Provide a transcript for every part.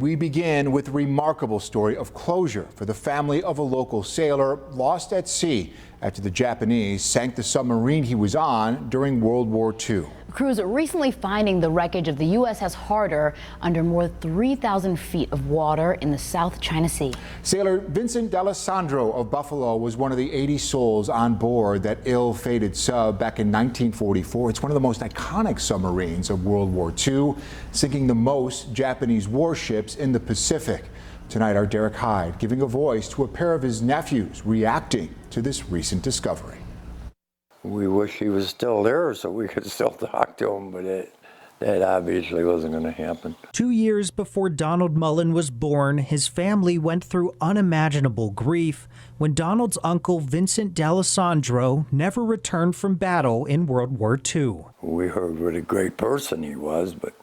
We begin with a remarkable story of closure for the family of a local sailor lost at sea after the Japanese sank the submarine he was on during World War II. Crews recently finding the wreckage of the USS Harder under more than 3,000 feet of water in the South China Sea. Sailor Vincent D'Alessandro of Buffalo was one of the 80 souls on board that ill-fated sub back in 1944. It's one of the most iconic submarines of World War II, sinking the most Japanese warships in the Pacific. Tonight, our Derek Hyde giving a voice to a pair of his nephews reacting to this recent discovery. We wish he was still there so we could still talk to him, but that obviously wasn't going to happen. 2 years before Donald Mullen was born, his family went through unimaginable grief when Donald's uncle Vincent D'Alessandro never returned from battle in World War II. We heard what a great person he was, but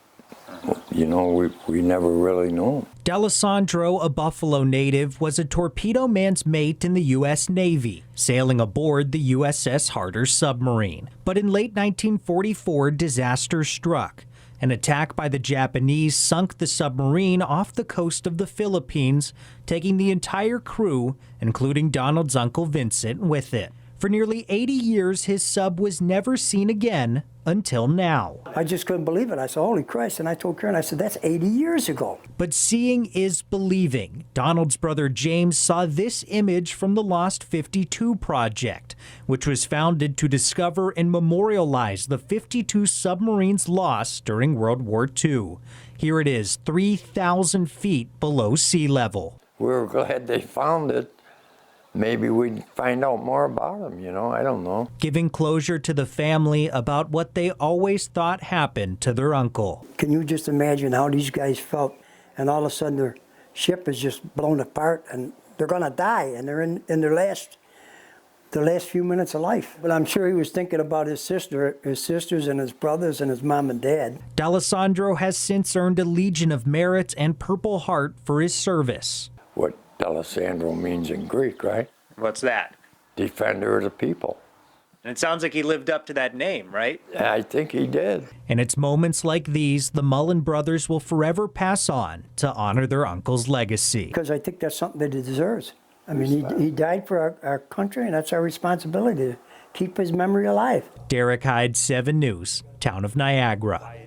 you know, we never really knew him. D'Alessandro, a Buffalo native, was a torpedo man's mate in the U.S. Navy, sailing aboard the USS Harder submarine. But in late 1944, disaster struck. An attack by the Japanese sunk the submarine off the coast of the Philippines, taking the entire crew, including Donald's uncle Vincent, with it. For nearly 80 years, his sub was never seen again until now. I just couldn't believe it. I said, holy Christ. And I told Karen, I said, that's 80 years ago. But seeing is believing. Donald's brother James saw this image from the Lost 52 project, which was founded to discover and memorialize the 52 submarines lost during World War II. Here it is, 3,000 feet below sea level. We're glad they found it. Maybe we'd find out more about him, you know, I don't know. Giving closure to the family about what they always thought happened to their uncle. Can you just imagine how these guys felt? And all of a sudden their ship is just blown apart and they're going to die and they're in their last few minutes of life. But I'm sure he was thinking about his sisters and his brothers and his mom and dad. D'Alessandro has since earned a Legion of Merit and Purple Heart for his service. What D'Alessandro means in Greek, right? What's that? Defender of the people. And it sounds like he lived up to that name, right? I think he did. And it's moments like these the Mullen brothers will forever pass on to honor their uncle's legacy. Because I think that's something that he deserves. I mean, he died for our country, and that's our responsibility to keep his memory alive. Derek Hyde, 7 News, Town of Niagara.